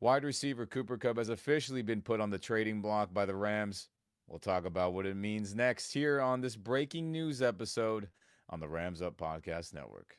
Wide receiver Cooper Kupp has officially been put on the trading block by the Rams. We'll talk about what it means next here on this breaking news episode on the Rams Up Podcast Network.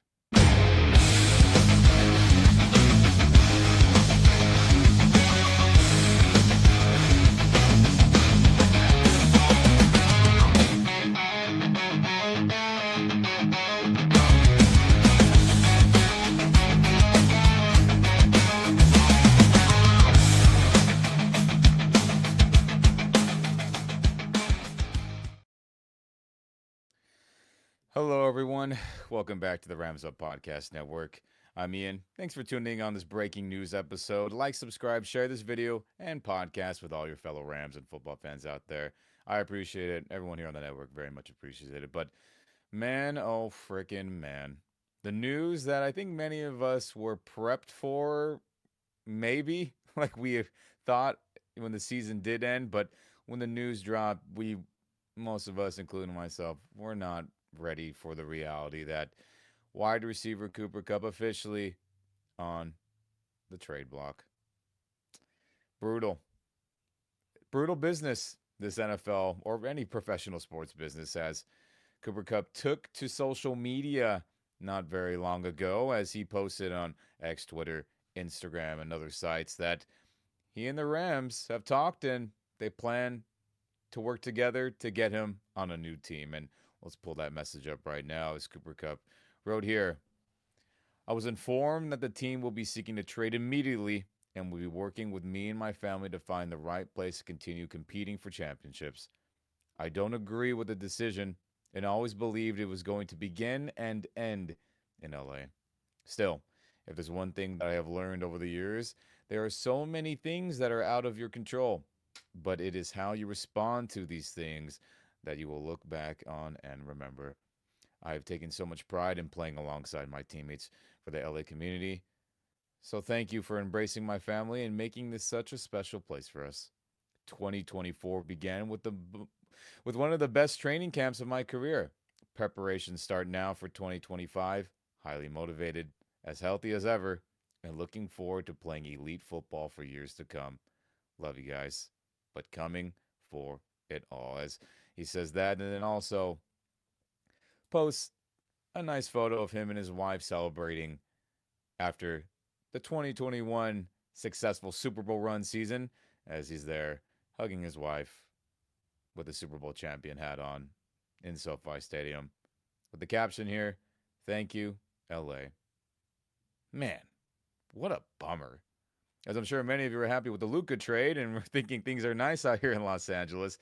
Hello, everyone. Welcome back to the Rams Up Podcast Network. I'm Ian. Thanks for tuning on this breaking news episode. Like, subscribe, share this video and podcast with all your fellow Rams and football fans out there. I appreciate it. Everyone here on the network very much appreciates it. But man, oh freaking man. The news that I think many of us were prepped for, maybe, like we thought when the season did end, but when the news dropped, most of us, including myself, were not ready for the reality that wide receiver Cooper Kupp officially on the trade block. Brutal. Brutal business, this NFL or any professional sports business has. Cooper Kupp took to social media not very long ago as he posted on X, Twitter, Instagram, and other sites that he and the Rams have talked and they plan to work together to get him on a new team. And let's pull that message up right now as Cooper Kupp wrote here. I was informed that the team will be seeking to trade immediately and will be working with me and my family to find the right place to continue competing for championships. I don't agree with the decision and always believed it was going to begin and end in LA. Still, if there's one thing that I have learned over the years, there are so many things that are out of your control, but it is how you respond to these things that you will look back on and remember. I have taken so much pride in playing alongside my teammates for the LA community. So thank you for embracing my family and making this such a special place for us. 2024 began with one of the best training camps of my career. Preparations start now for 2025. Highly motivated, as healthy as ever, and looking forward to playing elite football for years to come. Love you guys, but coming for it all. As he says that, and then also posts a nice photo of him and his wife celebrating after the 2021 successful Super Bowl run season as he's there hugging his wife with the Super Bowl champion hat on in SoFi Stadium. With the caption here, thank you, LA. Man, what a bummer. As I'm sure many of you are happy with the Luka trade and we're thinking things are nice out here in Los Angeles.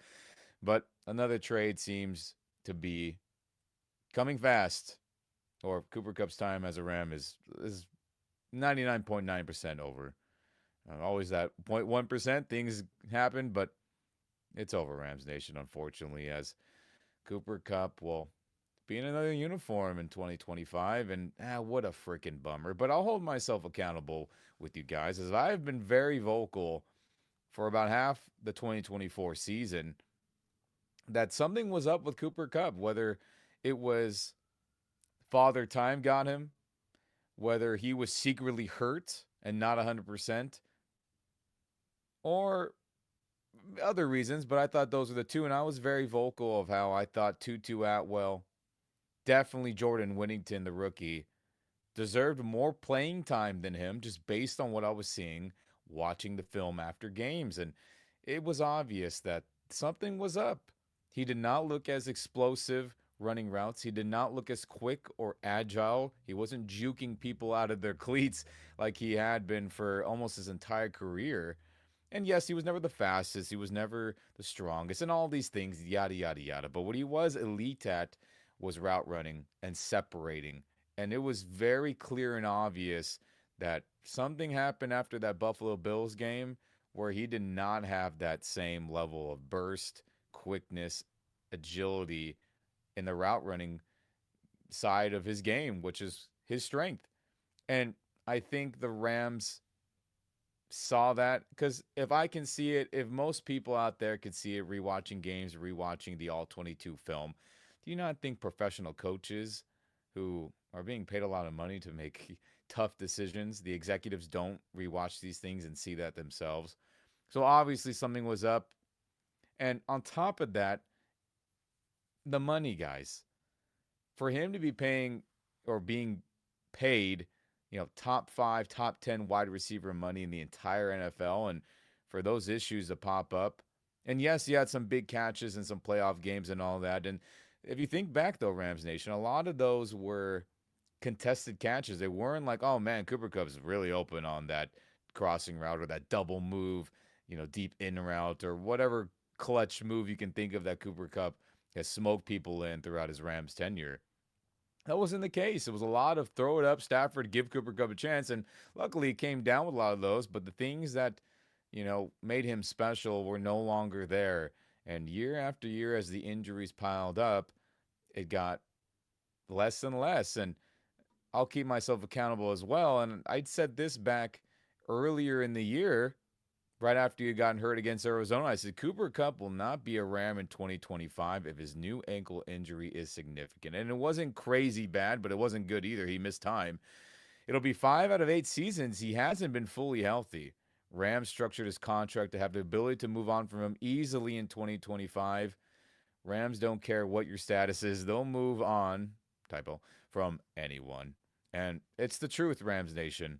But another trade seems to be coming fast, or Cooper Kupp's time as a Ram is 99.9% over. Always that 0.1% things happen, but it's over, Rams Nation, unfortunately, as Cooper Kupp will be in another uniform in 2025. And what a freaking bummer. But I'll hold myself accountable with you guys as I've been very vocal for about half the 2024 season that something was up with Cooper Kupp, whether it was father time got him, whether he was secretly hurt and not 100%, or other reasons, but I thought those were the two. And I was very vocal of how I thought Tutu Atwell, definitely Jordan Whittington, the rookie, deserved more playing time than him just based on what I was seeing watching the film after games. And it was obvious that something was up. He did not look as explosive running routes. He did not look as quick or agile. He wasn't juking people out of their cleats like he had been for almost his entire career. And yes, he was never the fastest. He was never the strongest and all these things, yada, yada, yada. But what he was elite at was route running and separating. And it was very clear and obvious that something happened after that Buffalo Bills game where he did not have that same level of burst, quickness, agility in the route running side of his game, which is his strength. And I think the Rams saw that because if I can see it, if most people out there could see it rewatching games, rewatching the All 22 film, do you not think professional coaches who are being paid a lot of money to make tough decisions. The executives don't rewatch these things and see that themselves. So obviously something was up. And on top of that, the money, guys. For him to be paying or being paid, top 5, top 10 wide receiver money in the entire NFL, and for those issues to pop up. And yes, he had some big catches and some playoff games and all that. And if you think back though, Rams Nation, a lot of those were contested catches. They weren't like, oh man, Cooper Kupp's really open on that crossing route or that double move, deep in route or whatever clutch move you can think of that Cooper Kupp has smoked people in throughout his Rams tenure. That wasn't the case. It was a lot of throw it up, Stafford, give Cooper Kupp a chance. And luckily, he came down with a lot of those. But the things that, made him special were no longer there. And year after year, as the injuries piled up, it got less and less. And I'll keep myself accountable as well. And I'd said this back earlier in the year, right after you gotten hurt against Arizona. I said Cooper Kupp will not be a Ram in 2025 if his new ankle injury is significant. And it wasn't crazy bad, but it wasn't good either. He missed time. It'll be 5 out of 8 seasons he hasn't been fully healthy. Rams structured his contract to have the ability to move on from him easily in 2025. Rams don't care what your status is. They'll move on, typo, from anyone. And it's the truth, Rams Nation.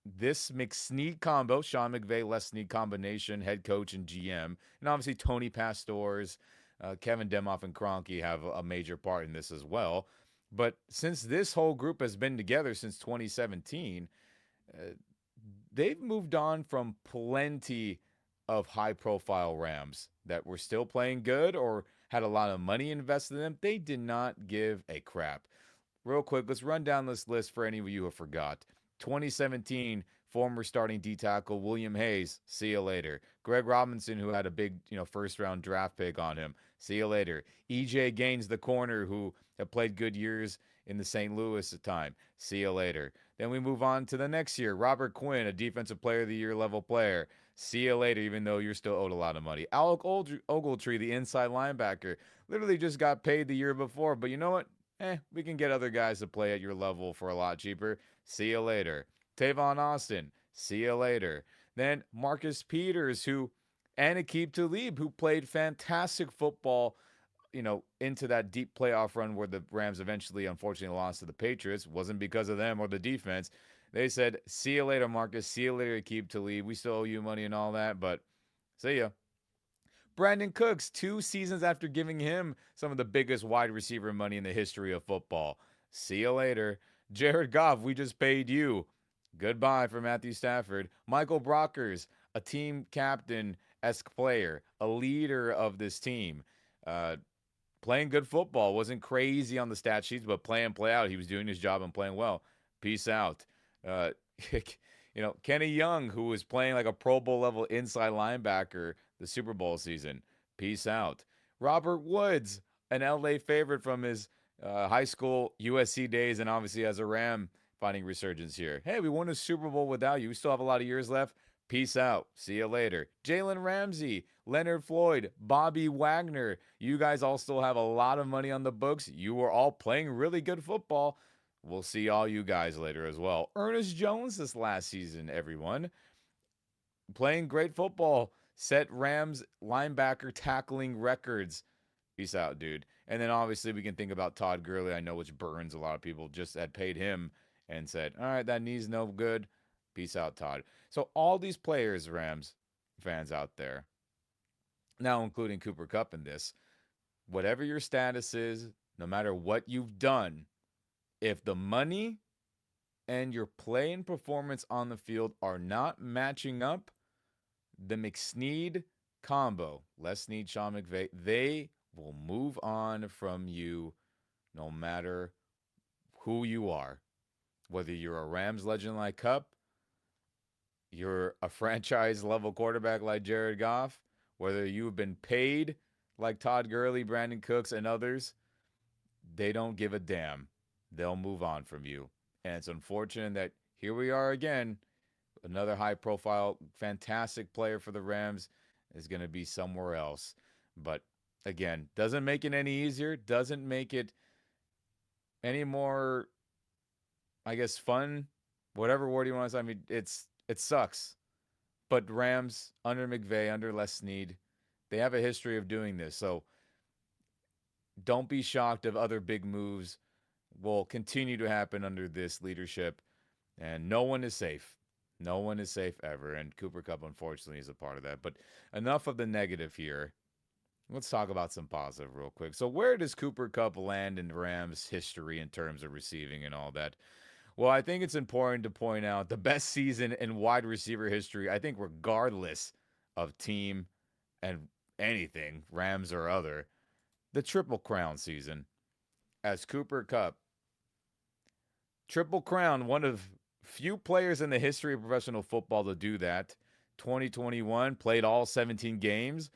This McSnead combo, Sean McVay, Les Snead combination, head coach and GM, and obviously Tony Pastors, Kevin Demoff, and Kroenke have a major part in this as well. But since this whole group has been together since 2017, uh, they've moved on from plenty of high-profile Rams that were still playing good or had a lot of money invested in them. They did not give a crap. Real quick, let's run down this list for any of you who forgot. 2017, former starting D tackle William Hayes, see you later. Greg Robinson, who had a big, first round draft pick on him, see you later. EJ Gaines, the corner, who had played good years in the St. Louis time, see you later. Then we move on to the next year. Robert Quinn, a defensive player of the year level player. See you later, even though you're still owed a lot of money. Alec Ogletree, the inside linebacker, literally just got paid the year before. But you know what? We can get other guys to play at your level for a lot cheaper. See you later. Tavon Austin, see you later. Then Marcus Peters, and Aqib Talib, who played fantastic football, into that deep playoff run where the Rams eventually, unfortunately, lost to the Patriots. Wasn't because of them or the defense. They said, see you later, Marcus. See you later, Aqib Talib. We still owe you money and all that, but see ya. Brandon Cooks, 2 seasons after giving him some of the biggest wide receiver money in the history of football. See you later. Jared Goff, we just paid you. Goodbye for Matthew Stafford. Michael Brockers, a team captain-esque player, a leader of this team. Playing good football. Wasn't crazy on the stat sheets, but play in, play out. He was doing his job and playing well. Peace out. Kenny Young, who was playing like a Pro Bowl level inside linebacker the Super Bowl season. Peace out. Robert Woods, an LA favorite from his high school USC days, and obviously as a Ram, finding resurgence here. Hey, we won a Super Bowl without you. We still have a lot of years left. Peace out. See you later. Jalen Ramsey, Leonard Floyd, Bobby Wagner. You guys all still have a lot of money on the books. You were all playing really good football. We'll see all you guys later as well. Ernest Jones this last season, everyone. Playing great football. Set Rams linebacker tackling records. Peace out, dude. And then obviously we can think about Todd Gurley, I know, which burns a lot of people. Just had paid him and said, all right, that knee's no good. Peace out, Todd. So all these players, Rams fans out there, now including Cooper Kupp in this, whatever your status is, no matter what you've done, if the money and your play and performance on the field are not matching up, the McSnead combo, Les Snead, Sean McVay, they will move on from you no matter who you are. Whether you're a Rams legend like Kupp, you're a franchise level quarterback like Jared Goff, whether you've been paid like Todd Gurley, Brandon Cooks, and others, they don't give a damn. They'll move on from you. And it's unfortunate that here we are again. Another high profile, fantastic player for the Rams is going to be somewhere else. But again, doesn't make it any easier, doesn't make it any more I guess, fun, whatever word you want to say. I mean, it sucks. But Rams under McVay, under Les Snead, they have a history of doing this. So don't be shocked if other big moves will continue to happen under this leadership. And no one is safe. No one is safe ever. And Cooper Kupp, unfortunately, is a part of that. But enough of the negative here. Let's talk about some positive real quick. So, where does Cooper Kupp land in Rams history in terms of receiving and all that? Well, I think it's important to point out the best season in wide receiver history, I think, regardless of team and anything, Rams or other, the Triple Crown season as Cooper Kupp. Triple Crown, one of few players in the history of professional football to do that. 2021, played all 17 games,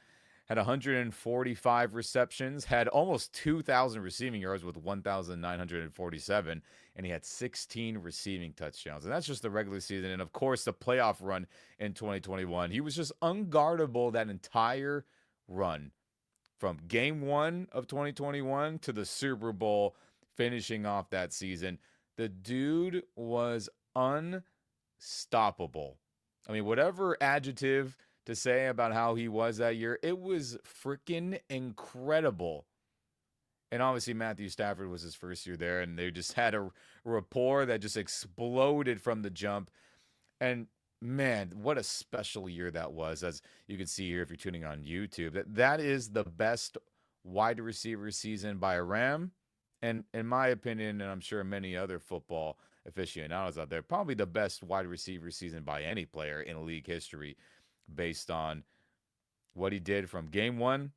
had 145 receptions, had almost 2,000 receiving yards with 1,947, and he had 16 receiving touchdowns. And that's just the regular season. And of course, the playoff run in 2021. He was just unguardable that entire run from game one of 2021 to the Super Bowl, finishing off that season. The dude was unstoppable. I mean, whatever adjective to say about how he was that year, it was freaking incredible. And obviously, Matthew Stafford was his first year there, and they just had a rapport that just exploded from the jump. And man, what a special year that was, as you can see here if you're tuning on YouTube. That is the best wide receiver season by a Ram. And in my opinion, and I'm sure many other football aficionados out there, probably the best wide receiver season by any player in league history based on what he did from game one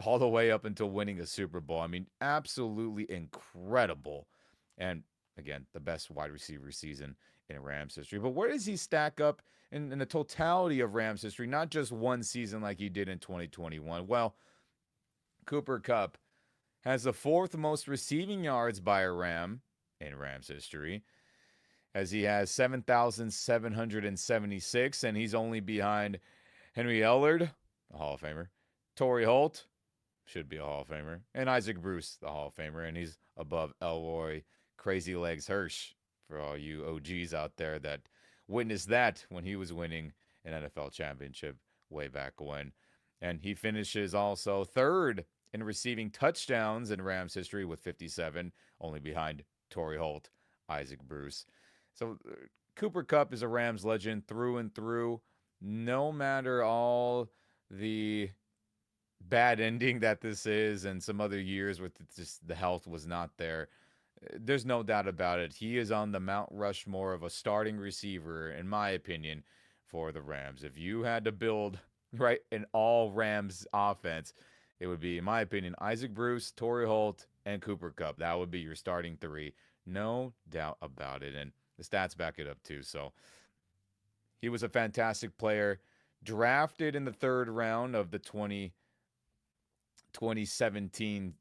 all the way up until winning a Super Bowl. I mean, absolutely incredible. And again, the best wide receiver season in Rams history. But where does he stack up in the totality of Rams history, not just one season like he did in 2021? Well, Cooper Kupp has the fourth most receiving yards by a Ram in Rams history, as he has 7,776, and he's only behind Henry Ellard, a Hall of Famer, Torrey Holt, should be a Hall of Famer, and Isaac Bruce, the Hall of Famer, and he's above Elroy Crazy Legs Hirsch, for all you OGs out there that witnessed that when he was winning an NFL championship way back when. And he finishes also third in receiving touchdowns in Rams history with 57, only behind Torrey Holt, Isaac Bruce. So Cooper Kupp is a Rams legend through and through, no matter all the bad ending that this is and some other years where just the health was not there. There's no doubt about it. He is on the Mount Rushmore of a starting receiver, in my opinion, for the Rams. If you had to build right an all Rams offense, it would be, in my opinion, Isaac Bruce, Torrey Holt, and Cooper Kupp. That would be your starting three. No doubt about it. And the stats back it up too. So he was a fantastic player. Drafted in the third round of the 2017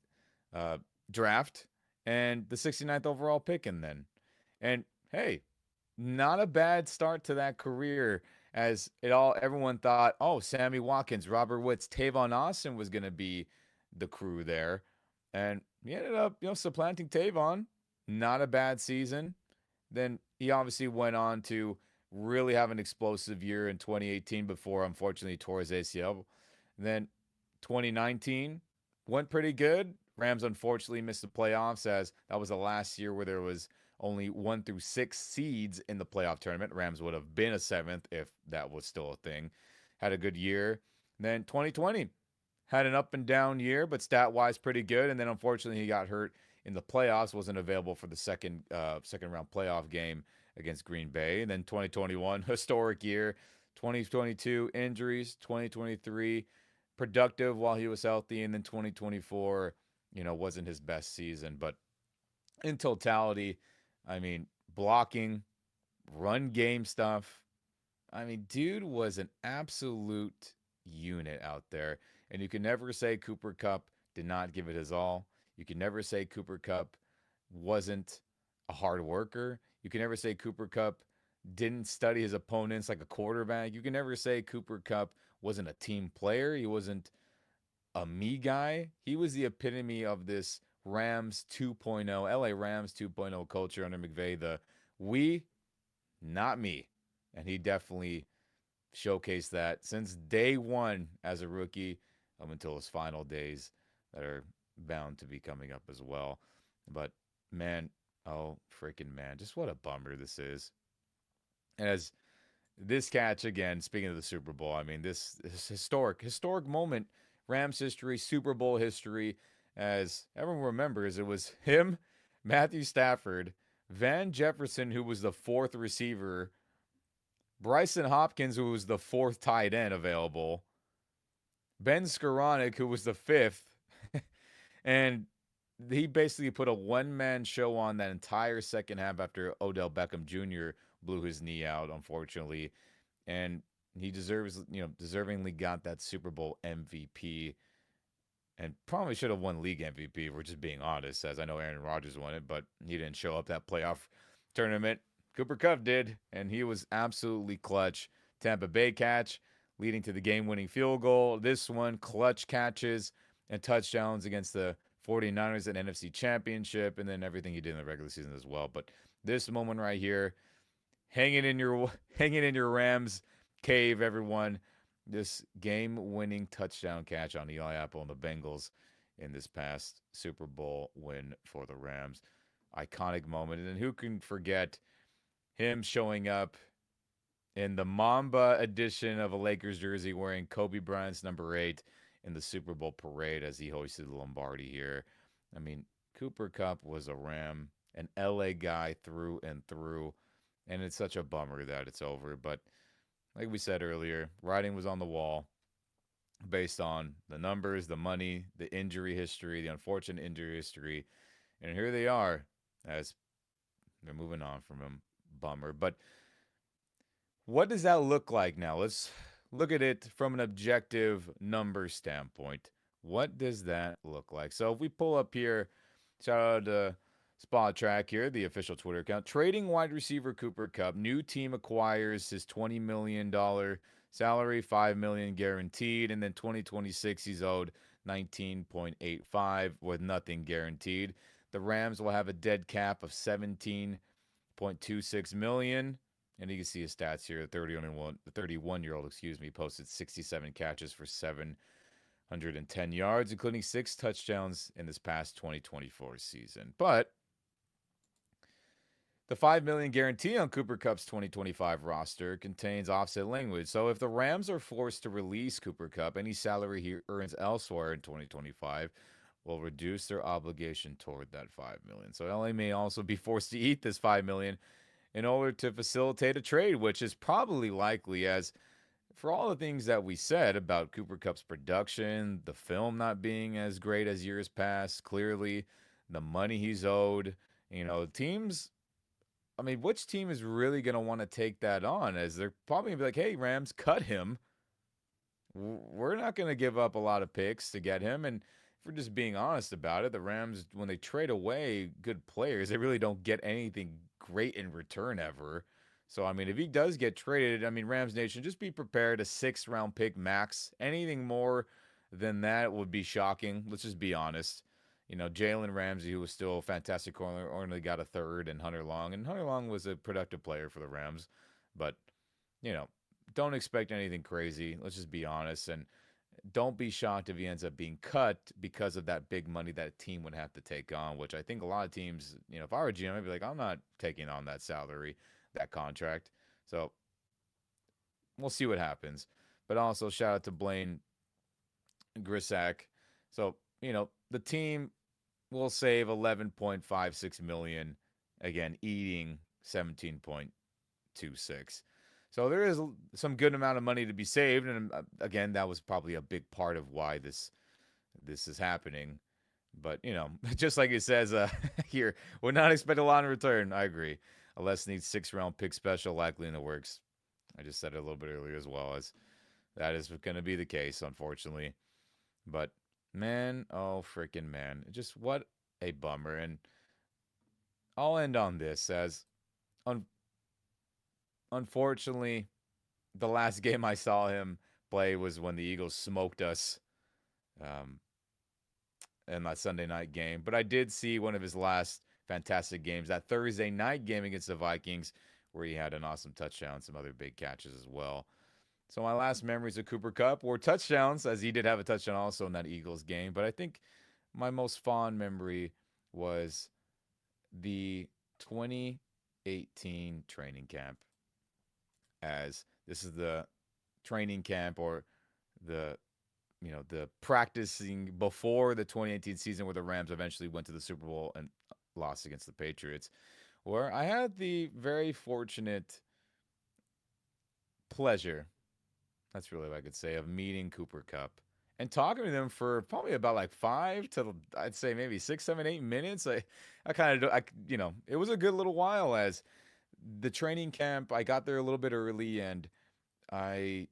draft, and the 69th overall pick in then. And hey, not a bad start to that career, as everyone thought, oh, Sammy Watkins, Robert Woods, Tavon Austin was going to be the crew there. And he ended up, supplanting Tavon. Not a bad season. Then he obviously went on to really have an explosive year in 2018 before, unfortunately, tore his ACL. Then 2019 went pretty good. Rams unfortunately missed the playoffs, as that was the last year where there was only 1 through 6 seeds in the playoff tournament. Rams would have been a 7th if that was still a thing. Had a good year. Then 2020 had an up and down year, but stat-wise pretty good. And then unfortunately he got hurt in the playoffs, wasn't available for the second round playoff game against Green Bay. And then 2021, historic year. 2022, injuries. 2023, productive while he was healthy. And then 2024, wasn't his best season. But in totality, I mean, blocking, run game stuff. I mean, dude was an absolute unit out there. And you can never say Cooper Kupp did not give it his all. You can never say Cooper Kupp wasn't a hard worker. You can never say Cooper Kupp didn't study his opponents like a quarterback. You can never say Cooper Kupp wasn't a team player. He wasn't a me guy. He was the epitome of this Rams 2.0, LA Rams 2.0 culture under McVay, the We, not me. And he definitely showcased that since day one as a rookie up until his final days that are bound to be coming up as well. But man, oh freaking man, just what a bummer this is. As this catch again, speaking of the Super Bowl, I mean this historic moment, Rams history, Super Bowl history. As everyone remembers, it was him, Matthew Stafford, Van Jefferson, who was the fourth receiver, Bryson Hopkins, who was the fourth tight end available, Ben Skoranek, who was the fifth, and he basically put a one-man show on that entire second half after Odell Beckham Jr. blew his knee out, unfortunately, and he deservingly got that Super Bowl MVP, and probably should have won league MVP. If we're just being honest, as I know Aaron Rodgers won it, but he didn't show up that playoff tournament. Cooper Kupp did, and he was absolutely clutch. Tampa Bay catch leading to the game-winning field goal. This one, clutch catches and touchdowns against the 49ers and NFC Championship, and then everything he did in the regular season as well. But this moment right here, hanging in your Rams cave, everyone. This game-winning touchdown catch on Eli Apple and the Bengals in this past Super Bowl win for the Rams. Iconic moment. And who can forget him showing up in the Mamba edition of a Lakers jersey wearing Kobe Bryant's number 8 in the Super Bowl parade as he hoisted the Lombardi here. I mean, Cooper Kupp was a Ram, an LA guy through and through, and it's such a bummer that it's over. But like we said earlier, writing was on the wall based on the numbers, the money, the injury history, the unfortunate injury history. And here they are as they're moving on from him. Bummer. But what does that look like now? Let's look at it from an objective number standpoint. What does that look like? So if we pull up here, shout out to Spot Track here, the official Twitter account. Trading wide receiver Cooper Kupp. New team acquires his $20 million salary, $5 million guaranteed, and then 2026 he's owed 19.85 with nothing guaranteed. The Rams will have a dead cap of 17.26 million. And you can see his stats here. The 31-year-old, posted 67 catches for 710 yards, including 6 touchdowns in this past 2024 season. But the $5 million guarantee on Cooper Kupp's 2025 roster contains offset language. So if the Rams are forced to release Cooper Kupp, any salary he earns elsewhere in 2025 will reduce their obligation toward that $5 million. So LA may also be forced to eat this $5 million in order to facilitate a trade, which is probably likely, as for all the things that we said about Cooper Kupp's production, the film not being as great as years past, clearly, the money he's owed, teams, I mean, which team is really going to want to take that on? As they're probably going to be like, hey, Rams, cut him. We're not going to give up a lot of picks to get him. And if we're just being honest about it, the Rams, when they trade away good players, they really don't get anything great in return ever. So, I mean, if he does get traded, I mean, Rams Nation, just be prepared. A 6th-round pick max. Anything more than that would be shocking. Let's just be honest. Jalen Ramsey, who was still a fantastic corner, only got a 3rd, and Hunter Long. And Hunter Long was a productive player for the Rams. But, don't expect anything crazy. Let's just be honest. And don't be shocked if he ends up being cut because of that big money that a team would have to take on, which I think a lot of teams, if I were a GM, I'd be like, I'm not taking on that salary, that contract. So we'll see what happens. But also shout out to Blaine Grisack. So, the team will save 11.56 million, again, eating 17.26. So there is some good amount of money to be saved, and again, that was probably a big part of why this is happening. But just like it says here, would not expect a lot in return. I agree. A less needs 6th-round pick special likely in the works. I just said it a little bit earlier as well, as that is going to be the case, unfortunately. But man, oh freaking man, just what a bummer. And I'll end on this as unfortunately, the last game I saw him play was when the Eagles smoked us in that Sunday night game. But I did see one of his last fantastic games. That Thursday night game against the Vikings, where he had an awesome touchdown, some other big catches as well. So my last memories of Cooper Kupp were touchdowns, as he did have a touchdown also in that Eagles game. But I think my most fond memory was the 2018 training camp, as this is the training camp or the the practicing before the 2018 season where the Rams eventually went to the Super Bowl and lost against the Patriots, where I had the very fortunate pleasure, that's really what I could say, of meeting Cooper Kupp and talking to them for probably about like 5 to, I'd say, maybe 6, 7, 8 minutes. I kind of, it was a good little while, as the training camp, I got there a little bit early, and I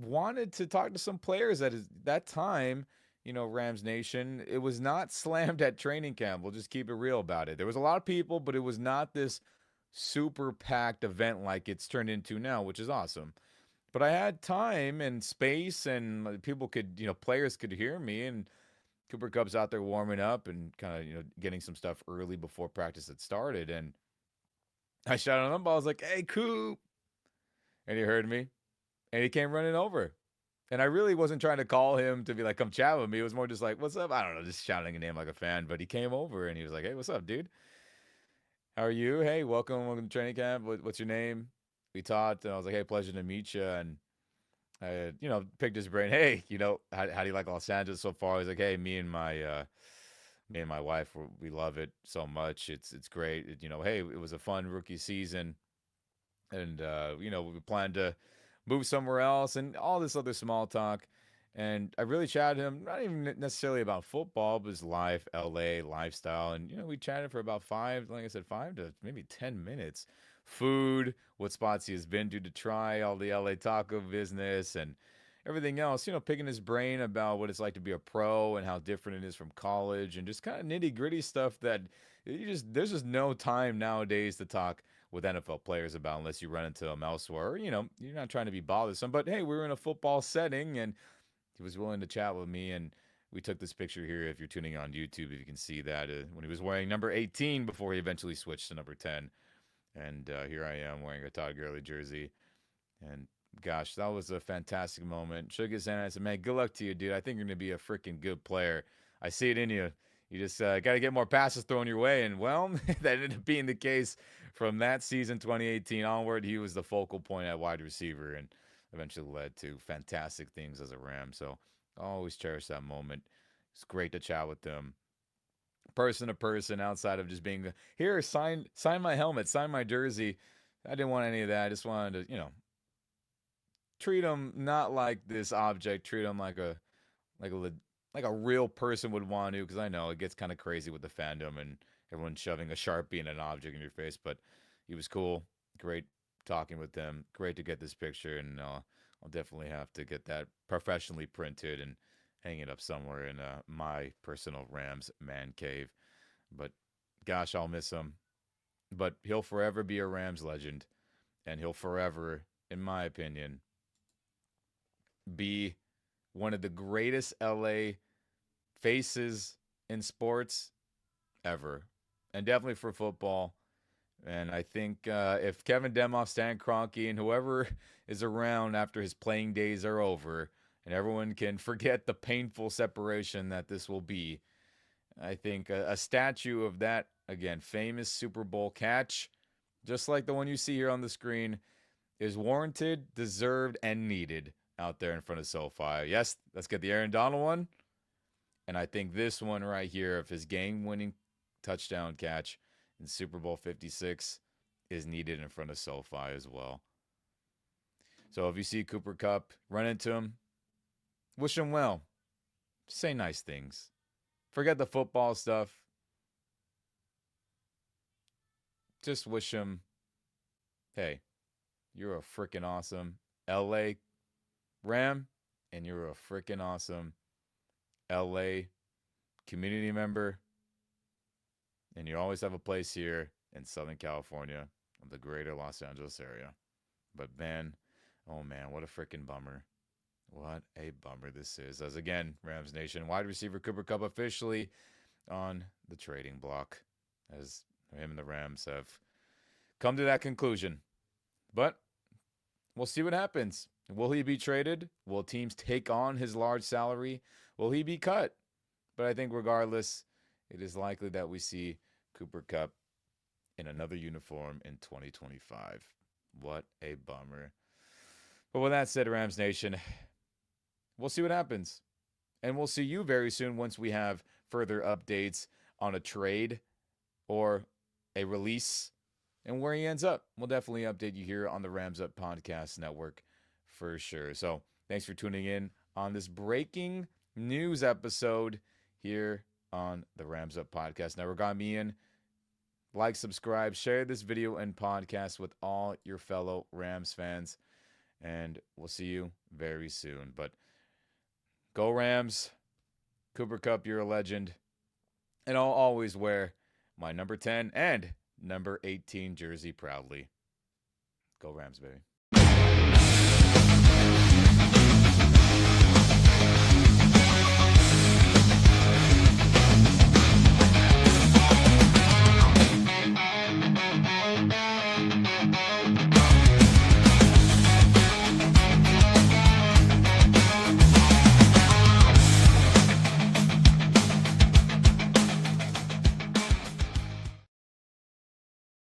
wanted to talk to some players at that time. Rams Nation, it was not slammed at training camp. We'll just keep it real about it. There was a lot of people, but it was not this super packed event like it's turned into now, which is awesome. But I had time and space, and people could, players could hear me, and Cooper Kupp's out there warming up and kind of, getting some stuff early before practice had started. And I shouted him, I was like, "Hey, Coop." And he heard me, and he came running over. And I really wasn't trying to call him to be like, "Come chat with me." It was more just like, "What's up?" I don't know, just shouting a name like a fan. But he came over and he was like, "Hey, what's up, dude? How are you? Hey, welcome to training camp. What's your name?" We talked, and I was like, "Hey, pleasure to meet you." And I, picked his brain. "Hey, how do you like Los Angeles so far?" He's like, "Hey, me and my wife, we love it so much. It's great. Hey, it was a fun rookie season, and we plan to move somewhere else, and all this other small talk." And I really chatted him, not even necessarily about football, but his life, LA lifestyle. And we chatted for about like I said, 5 to maybe 10 minutes. Food, what spots he has been to try, all the LA taco business, and everything else. Picking his brain about what it's like to be a pro and how different it is from college, and just kind of nitty gritty stuff that there's just no time nowadays to talk with NFL players about, unless you run into them elsewhere. Or, you're not trying to be bothersome, but hey, we were in a football setting, and he was willing to chat with me. And we took this picture here. If you're tuning on YouTube, if you can see that, when he was wearing number 18 before he eventually switched to number 10. And here I am wearing a Todd Gurley jersey. And gosh, that was a fantastic moment. Shook his hand. I said, "Man, good luck to you, dude. I think you're going to be a freaking good player. I see it in you. You just got to get more passes thrown your way." And well, that ended up being the case. From that season, 2018 onward, he was the focal point at wide receiver, and eventually led to fantastic things as a Ram. So I'll always cherish that moment. It's great to chat with them, person to person, outside of just being here. Sign my helmet, sign my jersey. I didn't want any of that. I just wanted to, treat them not like this object. Treat them like a like a real person would want to. Because I know it gets kind of crazy with the fandom and everyone shoving a Sharpie and an object in your face. But he was cool. Great talking with them. Great to get this picture, and I'll definitely have to get that professionally printed and hang it up somewhere in my personal Rams man cave. But gosh, I'll miss him. But he'll forever be a Rams legend, and he'll forever, in my opinion, be one of the greatest LA faces in sports ever, and definitely for football. And I think if Kevin Demoff, Stan Kroenke, and whoever is around after his playing days are over, and everyone can forget the painful separation that this will be, I think a statue of that, again, famous Super Bowl catch, just like the one you see here on the screen, is warranted, deserved, and needed out there in front of SoFi. Yes, let's get the Aaron Donald one. And I think this one right here of his game-winning touchdown catch in Super Bowl 56 is needed in front of SoFi as well. So if you see Cooper Kupp, run into him, wish him well. Say nice things. Forget the football stuff. Just wish him, hey, you're a freaking awesome LA Ram, and you're a freaking awesome LA community member, and you always have a place here in Southern California, the greater Los Angeles area. But man, oh man, what a freaking bummer. What a bummer this is. As again, Rams Nation, wide receiver Cooper Kupp officially on the trading block, as him and the Rams have come to that conclusion. But we'll see what happens. Will he be traded? Will teams take on his large salary? Will he be cut? But I think regardless, it is likely that we see Cooper Kupp in another uniform in 2025. What a bummer. But with that said, Rams Nation, we'll see what happens. And we'll see you very soon once we have further updates on a trade or a release and where he ends up. We'll definitely update you here on the Rams Up Podcast Network for sure. So thanks for tuning in on this breaking news episode here on the Rams Up Podcast Network. I'm Ian. Like, subscribe, share this video and podcast with all your fellow Rams fans. And we'll see you very soon. But go Rams. Cooper Kupp, you're a legend. And I'll always wear my number 10 and number 18 jersey proudly. Go Rams, baby.